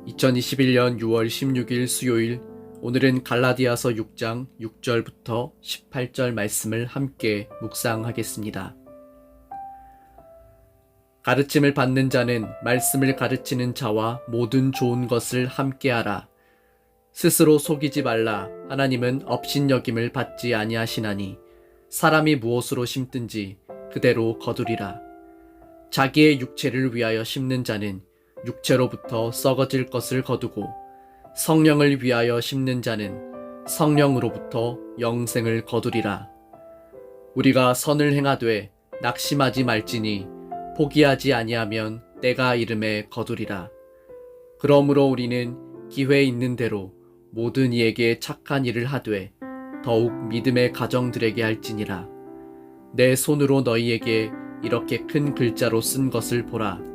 2021년 6월 16일 수요일, 오늘은 갈라디아서 6장 6절부터 18절 말씀을 함께 묵상하겠습니다. 가르침을 받는 자는 말씀을 가르치는 자와 모든 좋은 것을 함께하라. 스스로 속이지 말라. 하나님은 업신여김을 받지 아니하시나니 사람이 무엇으로 심든지 그대로 거두리라. 자기의 육체를 위하여 심는 자는 육체로부터 썩어질 것을 거두고, 성령을 위하여 심는 자는 성령으로부터 영생을 거두리라. 우리가 선을 행하되 낙심하지 말지니 포기하지 아니하면 때가 이름에 거두리라. 그러므로 우리는 기회 있는 대로 모든 이에게 착한 일을 하되 더욱 믿음의 가정들에게 할지니라. 내 손으로 너희에게 이렇게 큰 글자로 쓴 것을 보라.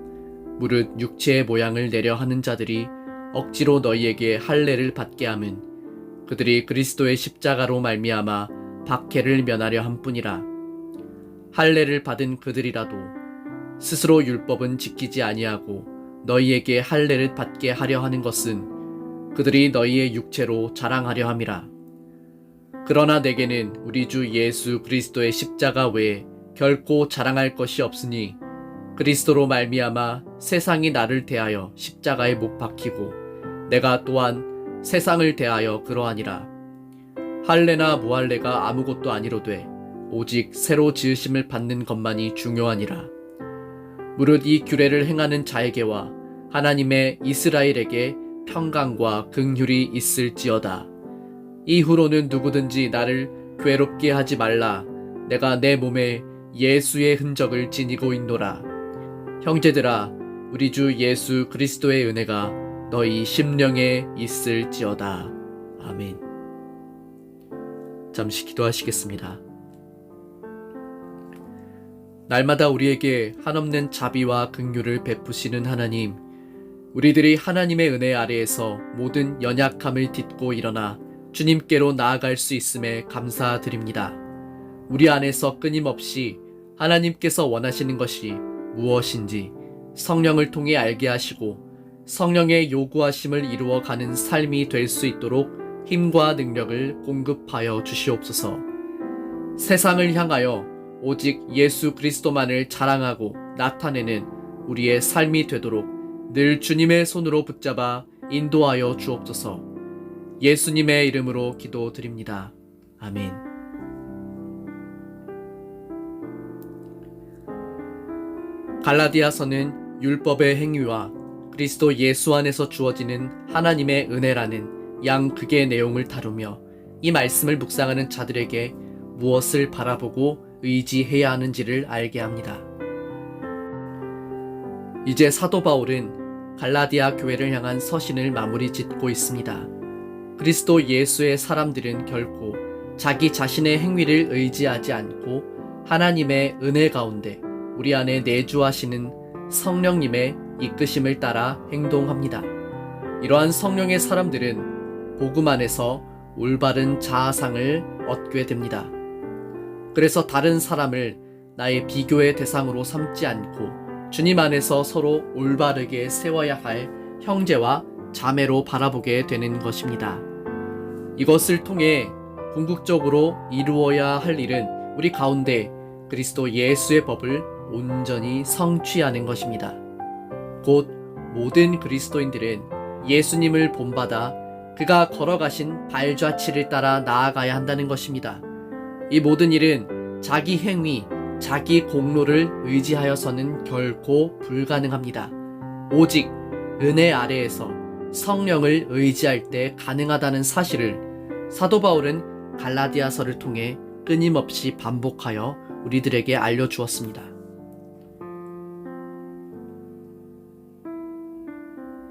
무릇 육체의 모양을 내려 하는 자들이 억지로 너희에게 할례를 받게 함은 그들이 그리스도의 십자가로 말미암아 박해를 면하려 함뿐이라. 할례를 받은 그들이라도 스스로 율법은 지키지 아니하고 너희에게 할례를 받게 하려 하는 것은 그들이 너희의 육체로 자랑하려 함이라. 그러나 내게는 우리 주 예수 그리스도의 십자가 외에 결코 자랑할 것이 없으니 그리스도로 말미암아 세상이 나를 대하여 십자가에 못 박히고 내가 또한 세상을 대하여 그러하니라. 할례나 무할례가 아무것도 아니로되 오직 새로 지으심을 받는 것만이 중요하니라. 무릇 이 규례를 행하는 자에게와 하나님의 이스라엘에게 평강과 긍휼이 있을지어다. 이후로는 누구든지 나를 괴롭게 하지 말라. 내가 내 몸에 예수의 흔적을 지니고 있노라. 형제들아, 우리 주 예수 그리스도의 은혜가 너희 심령에 있을지어다. 아멘. 잠시 기도하시겠습니다. 날마다 우리에게 한없는 자비와 긍휼을 베푸시는 하나님, 우리들이 하나님의 은혜 아래에서 모든 연약함을 딛고 일어나 주님께로 나아갈 수 있음에 감사드립니다. 우리 안에서 끊임없이 하나님께서 원하시는 것이 무엇인지 성령을 통해 알게 하시고 성령의 요구하심을 이루어가는 삶이 될 수 있도록 힘과 능력을 공급하여 주시옵소서. 세상을 향하여 오직 예수 그리스도만을 자랑하고 나타내는 우리의 삶이 되도록 늘 주님의 손으로 붙잡아 인도하여 주옵소서. 예수님의 이름으로 기도드립니다. 아멘. 갈라디아서는 율법의 행위와 그리스도 예수 안에서 주어지는 하나님의 은혜라는 양극의 내용을 다루며 이 말씀을 묵상하는 자들에게 무엇을 바라보고 의지해야 하는지를 알게 합니다. 이제 사도 바울은 갈라디아 교회를 향한 서신을 마무리 짓고 있습니다. 그리스도 예수의 사람들은 결코 자기 자신의 행위를 의지하지 않고 하나님의 은혜 가운데 우리 안에 내주하시는 성령님의 이끄심을 따라 행동합니다. 이러한 성령의 사람들은 복음 안에서 올바른 자아상을 얻게 됩니다. 그래서 다른 사람을 나의 비교의 대상으로 삼지 않고 주님 안에서 서로 올바르게 세워야 할 형제와 자매로 바라보게 되는 것입니다. 이것을 통해 궁극적으로 이루어야 할 일은 우리 가운데 그리스도 예수의 법을 온전히 성취하는 것입니다. 곧 모든 그리스도인들은 예수님을 본받아 그가 걸어가신 발자취를 따라 나아가야 한다는 것입니다. 이 모든 일은 자기 행위, 자기 공로를 의지하여서는 결코 불가능합니다. 오직 은혜 아래에서 성령을 의지할 때 가능하다는 사실을 사도 바울은 갈라디아서를 통해 끊임없이 반복하여 우리들에게 알려주었습니다.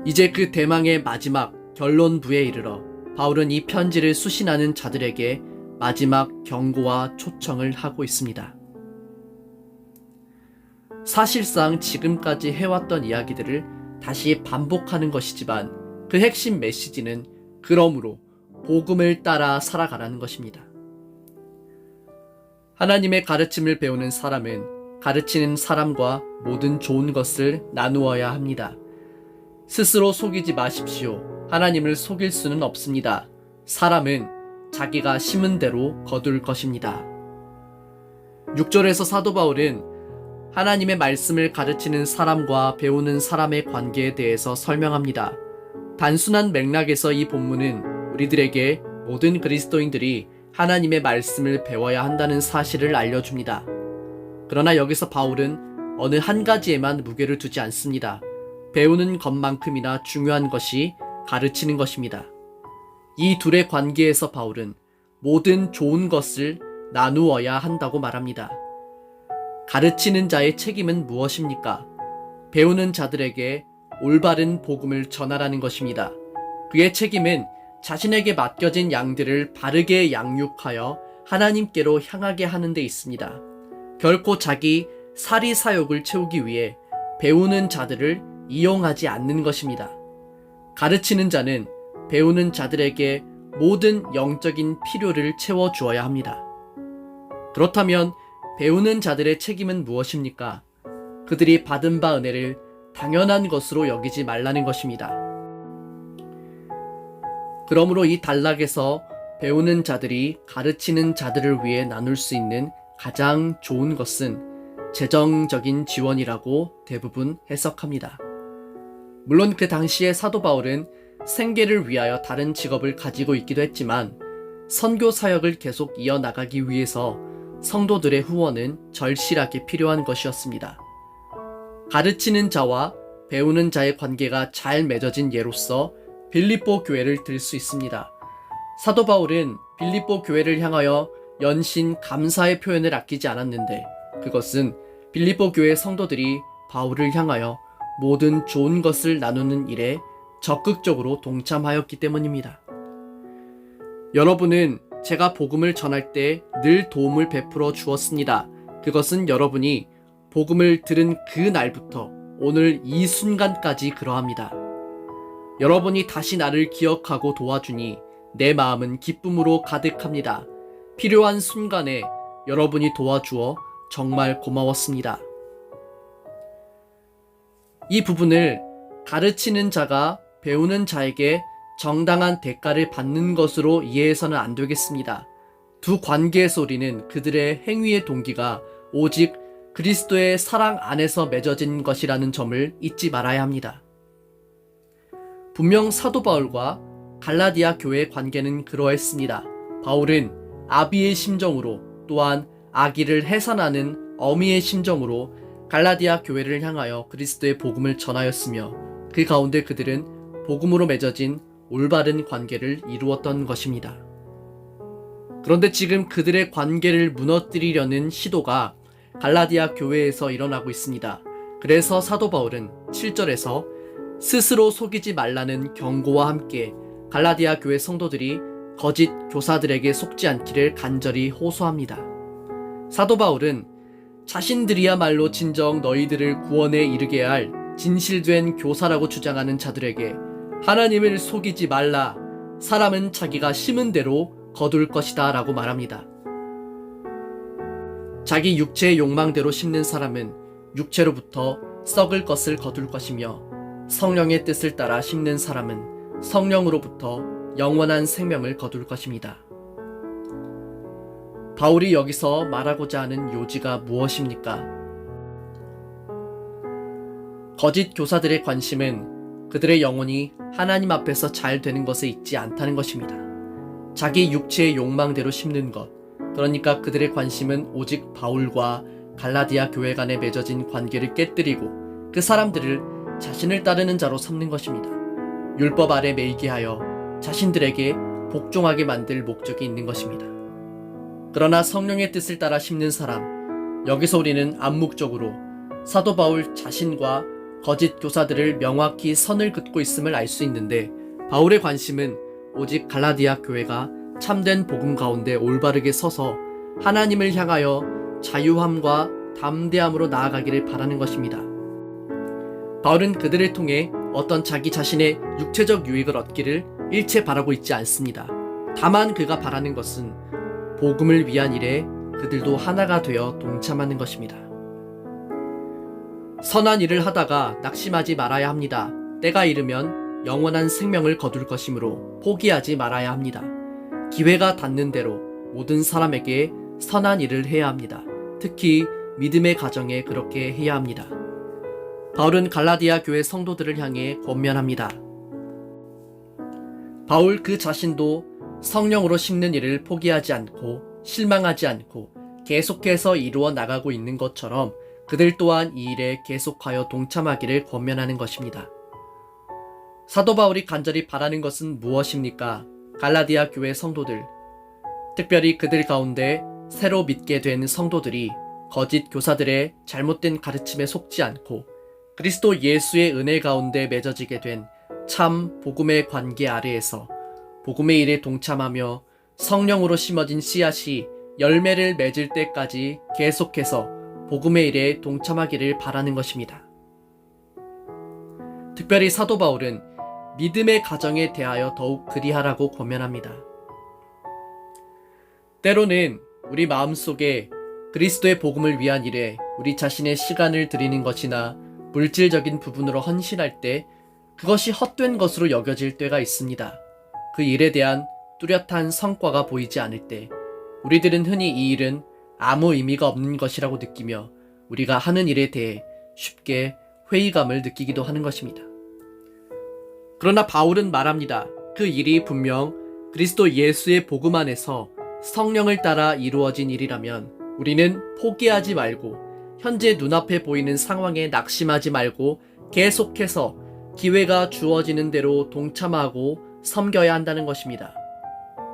이제 그 대망의 마지막 결론부에 이르러 바울은 이 편지를 수신하는 자들에게 마지막 경고와 초청을 하고 있습니다. 사실상 지금까지 해왔던 이야기들을 다시 반복하는 것이지만 그 핵심 메시지는 그러므로 복음을 따라 살아가라는 것입니다. 하나님의 가르침을 배우는 사람은 가르치는 사람과 모든 좋은 것을 나누어야 합니다. 스스로 속이지 마십시오. 하나님을 속일 수는 없습니다. 사람은 자기가 심은 대로 거둘 것입니다. 6절에서 사도 바울은 하나님의 말씀을 가르치는 사람과 배우는 사람의 관계에 대해서 설명합니다. 단순한 맥락에서 이 본문은 우리들에게 모든 그리스도인들이 하나님의 말씀을 배워야 한다는 사실을 알려줍니다. 그러나 여기서 바울은 어느 한 가지에만 무게를 두지 않습니다. 배우는 것만큼이나 중요한 것이 가르치는 것입니다. 이 둘의 관계에서 바울은 모든 좋은 것을 나누어야 한다고 말합니다. 가르치는 자의 책임은 무엇입니까? 배우는 자들에게 올바른 복음을 전하라는 것입니다. 그의 책임은 자신에게 맡겨진 양들을 바르게 양육하여 하나님께로 향하게 하는 데 있습니다. 결코 자기 사리사욕을 채우기 위해 배우는 자들을 이용하지 않는 것입니다. 가르치는 자는 배우는 자들에게 모든 영적인 필요를 채워주어야 합니다. 그렇다면 배우는 자들의 책임은 무엇입니까? 그들이 받은 바 은혜를 당연한 것으로 여기지 말라는 것입니다. 그러므로 이 단락에서 배우는 자들이 가르치는 자들을 위해 나눌 수 있는 가장 좋은 것은 재정적인 지원이라고 대부분 해석합니다. 물론 그 당시에 사도 바울은 생계를 위하여 다른 직업을 가지고 있기도 했지만 선교 사역을 계속 이어나가기 위해서 성도들의 후원은 절실하게 필요한 것이었습니다. 가르치는 자와 배우는 자의 관계가 잘 맺어진 예로서 빌립보 교회를 들 수 있습니다. 사도 바울은 빌립보 교회를 향하여 연신 감사의 표현을 아끼지 않았는데 그것은 빌립보 교회 성도들이 바울을 향하여 모든 좋은 것을 나누는 일에 적극적으로 동참하였기 때문입니다. 여러분은 제가 복음을 전할 때 늘 도움을 베풀어 주었습니다. 그것은 여러분이 복음을 들은 그 날부터 오늘 이 순간까지 그러합니다. 여러분이 다시 나를 기억하고 도와주니 내 마음은 기쁨으로 가득합니다. 필요한 순간에 여러분이 도와주어 정말 고마웠습니다. 이 부분을 가르치는 자가 배우는 자에게 정당한 대가를 받는 것으로 이해해서는 안 되겠습니다. 두 관계에서 우리는 그들의 행위의 동기가 오직 그리스도의 사랑 안에서 맺어진 것이라는 점을 잊지 말아야 합니다. 분명 사도 바울과 갈라디아 교회의 관계는 그러했습니다. 바울은 아비의 심정으로 또한 악의를 해산하는 어미의 심정으로 갈라디아 교회를 향하여 그리스도의 복음을 전하였으며 그 가운데 그들은 복음으로 맺어진 올바른 관계를 이루었던 것입니다. 그런데 지금 그들의 관계를 무너뜨리려는 시도가 갈라디아 교회에서 일어나고 있습니다. 그래서 사도 바울은 7절에서 스스로 속이지 말라는 경고와 함께 갈라디아 교회 성도들이 거짓 교사들에게 속지 않기를 간절히 호소합니다. 사도 바울은 자신들이야말로 진정 너희들을 구원에 이르게 할 진실된 교사라고 주장하는 자들에게 하나님을 속이지 말라. 사람은 자기가 심은 대로 거둘 것이다 라고 말합니다. 자기 육체의 욕망대로 심는 사람은 육체로부터 썩을 것을 거둘 것이며 성령의 뜻을 따라 심는 사람은 성령으로부터 영원한 생명을 거둘 것입니다. 바울이 여기서 말하고자 하는 요지가 무엇입니까? 거짓 교사들의 관심은 그들의 영혼이 하나님 앞에서 잘 되는 것에 있지 않다는 것입니다. 자기 육체의 욕망대로 심는 것, 그러니까 그들의 관심은 오직 바울과 갈라디아 교회 간에 맺어진 관계를 깨뜨리고 그 사람들을 자신을 따르는 자로 삼는 것입니다. 율법 아래 매이게 하여 자신들에게 복종하게 만들 목적이 있는 것입니다. 그러나 성령의 뜻을 따라 심는 사람, 여기서 우리는 암묵적으로 사도 바울 자신과 거짓 교사들을 명확히 선을 긋고 있음을 알 수 있는데 바울의 관심은 오직 갈라디아 교회가 참된 복음 가운데 올바르게 서서 하나님을 향하여 자유함과 담대함으로 나아가기를 바라는 것입니다. 바울은 그들을 통해 어떤 자기 자신의 육체적 유익을 얻기를 일체 바라고 있지 않습니다. 다만 그가 바라는 것은 복음을 위한 일에 그들도 하나가 되어 동참하는 것입니다. 선한 일을 하다가 낙심하지 말아야 합니다. 때가 이르면 영원한 생명을 거둘 것이므로 포기하지 말아야 합니다. 기회가 닿는 대로 모든 사람에게 선한 일을 해야 합니다. 특히 믿음의 가정에 그렇게 해야 합니다. 바울은 갈라디아 교회 성도들을 향해 권면합니다. 바울 그 자신도 성령으로 심는 일을 포기하지 않고 실망하지 않고 계속해서 이루어 나가고 있는 것처럼 그들 또한 이 일에 계속하여 동참하기를 권면하는 것입니다. 사도 바울이 간절히 바라는 것은 무엇입니까? 갈라디아 교회 성도들, 특별히 그들 가운데 새로 믿게 된 성도들이 거짓 교사들의 잘못된 가르침에 속지 않고 그리스도 예수의 은혜 가운데 맺어지게 된 참 복음의 관계 아래에서 복음의 일에 동참하며 성령으로 심어진 씨앗이 열매를 맺을 때까지 계속해서 복음의 일에 동참하기를 바라는 것입니다. 특별히 사도 바울은 믿음의 가정에 대하여 더욱 그리하라고 권면합니다. 때로는 우리 마음속에 그리스도의 복음을 위한 일에 우리 자신의 시간을 드리는 것이나 물질적인 부분으로 헌신할 때 그것이 헛된 것으로 여겨질 때가 있습니다. 그 일에 대한 뚜렷한 성과가 보이지 않을 때 우리들은 흔히 이 일은 아무 의미가 없는 것이라고 느끼며 우리가 하는 일에 대해 쉽게 회의감을 느끼기도 하는 것입니다. 그러나 바울은 말합니다. 그 일이 분명 그리스도 예수의 복음 안에서 성령을 따라 이루어진 일이라면 우리는 포기하지 말고 현재 눈앞에 보이는 상황에 낙심하지 말고 계속해서 기회가 주어지는 대로 동참하고 섬겨야 한다는 것입니다.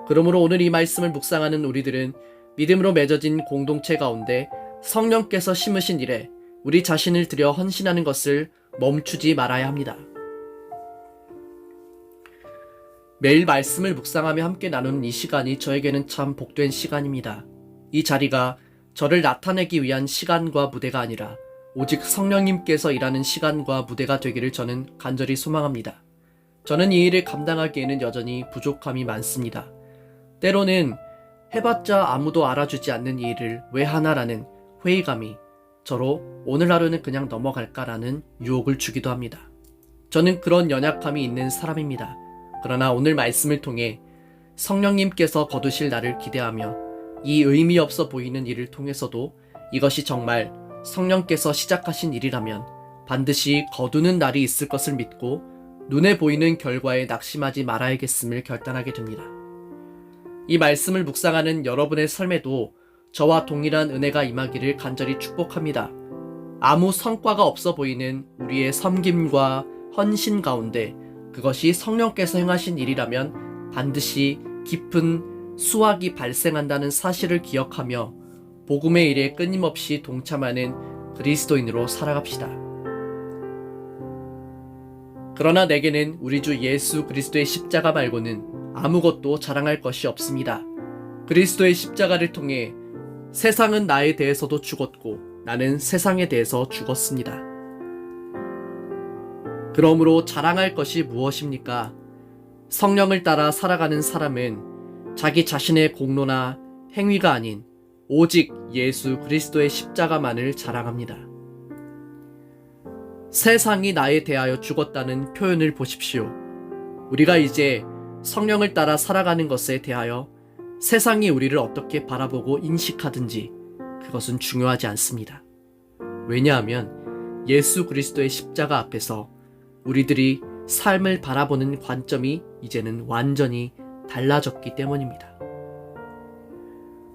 그러므로 오늘 이 말씀을 묵상하는 우리들은 믿음으로 맺어진 공동체 가운데 성령께서 심으신 일에 우리 자신을 들여 헌신하는 것을 멈추지 말아야 합니다. 매일 말씀을 묵상하며 함께 나누는 이 시간이 저에게는 참 복된 시간입니다. 이 자리가 저를 나타내기 위한 시간과 무대가 아니라 오직 성령님께서 일하는 시간과 무대가 되기를 저는 간절히 소망합니다. 저는 이 일을 감당하기에는 여전히 부족함이 많습니다. 때로는 해봤자 아무도 알아주지 않는 이 일을 왜 하나라는 회의감이 저로 오늘 하루는 그냥 넘어갈까라는 유혹을 주기도 합니다. 저는 그런 연약함이 있는 사람입니다. 그러나 오늘 말씀을 통해 성령님께서 거두실 날을 기대하며 이 의미 없어 보이는 일을 통해서도 이것이 정말 성령께서 시작하신 일이라면 반드시 거두는 날이 있을 것을 믿고 눈에 보이는 결과에 낙심하지 말아야겠음을 결단하게 됩니다. 이 말씀을 묵상하는 여러분의 삶에도 저와 동일한 은혜가 임하기를 간절히 축복합니다. 아무 성과가 없어 보이는 우리의 섬김과 헌신 가운데 그것이 성령께서 행하신 일이라면 반드시 깊은 수확이 발생한다는 사실을 기억하며 복음의 일에 끊임없이 동참하는 그리스도인으로 살아갑시다. 그러나 내게는 우리 주 예수 그리스도의 십자가 말고는 아무것도 자랑할 것이 없습니다. 그리스도의 십자가를 통해 세상은 나에 대해서도 죽었고 나는 세상에 대해서 죽었습니다. 그러므로 자랑할 것이 무엇입니까? 성령을 따라 살아가는 사람은 자기 자신의 공로나 행위가 아닌 오직 예수 그리스도의 십자가만을 자랑합니다. 세상이 나에 대하여 죽었다는 표현을 보십시오. 우리가 이제 성령을 따라 살아가는 것에 대하여 세상이 우리를 어떻게 바라보고 인식하든지 그것은 중요하지 않습니다. 왜냐하면 예수 그리스도의 십자가 앞에서 우리들이 삶을 바라보는 관점이 이제는 완전히 달라졌기 때문입니다.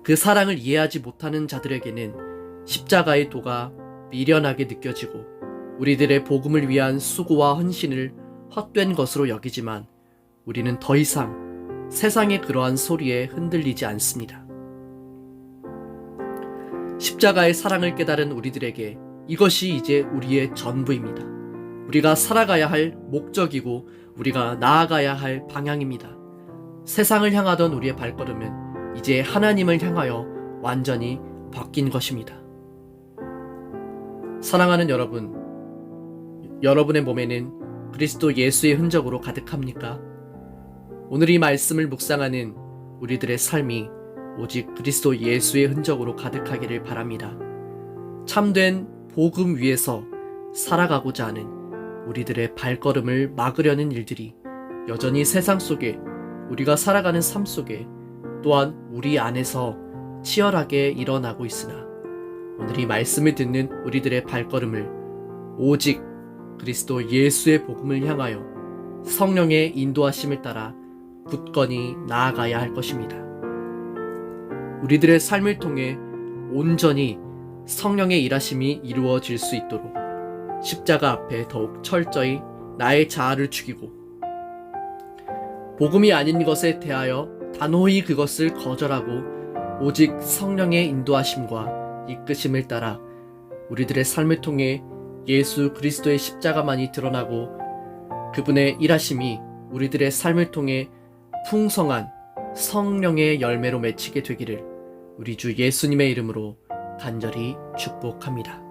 그 사랑을 이해하지 못하는 자들에게는 십자가의 도가 미련하게 느껴지고 우리들의 복음을 위한 수고와 헌신을 헛된 것으로 여기지만 우리는 더 이상 세상의 그러한 소리에 흔들리지 않습니다. 십자가의 사랑을 깨달은 우리들에게 이것이 이제 우리의 전부입니다. 우리가 살아가야 할 목적이고 우리가 나아가야 할 방향입니다. 세상을 향하던 우리의 발걸음은 이제 하나님을 향하여 완전히 바뀐 것입니다. 사랑하는 여러분, 여러분의 몸에는 그리스도 예수의 흔적으로 가득합니까? 오늘 이 말씀을 묵상하는 우리들의 삶이 오직 그리스도 예수의 흔적으로 가득하기를 바랍니다. 참된 복음 위에서 살아가고자 하는 우리들의 발걸음을 막으려는 일들이 여전히 세상 속에, 우리가 살아가는 삶 속에, 또한 우리 안에서 치열하게 일어나고 있으나 오늘 이 말씀을 듣는 우리들의 발걸음을 오직 그리스도 예수의 복음을 향하여 성령의 인도하심을 따라 굳건히 나아가야 할 것입니다. 우리들의 삶을 통해 온전히 성령의 일하심이 이루어질 수 있도록 십자가 앞에 더욱 철저히 나의 자아를 죽이고 복음이 아닌 것에 대하여 단호히 그것을 거절하고 오직 성령의 인도하심과 이끄심을 따라 우리들의 삶을 통해 예수 그리스도의 십자가만이 드러나고 그분의 일하심이 우리들의 삶을 통해 풍성한 성령의 열매로 맺히게 되기를 우리 주 예수님의 이름으로 간절히 축복합니다.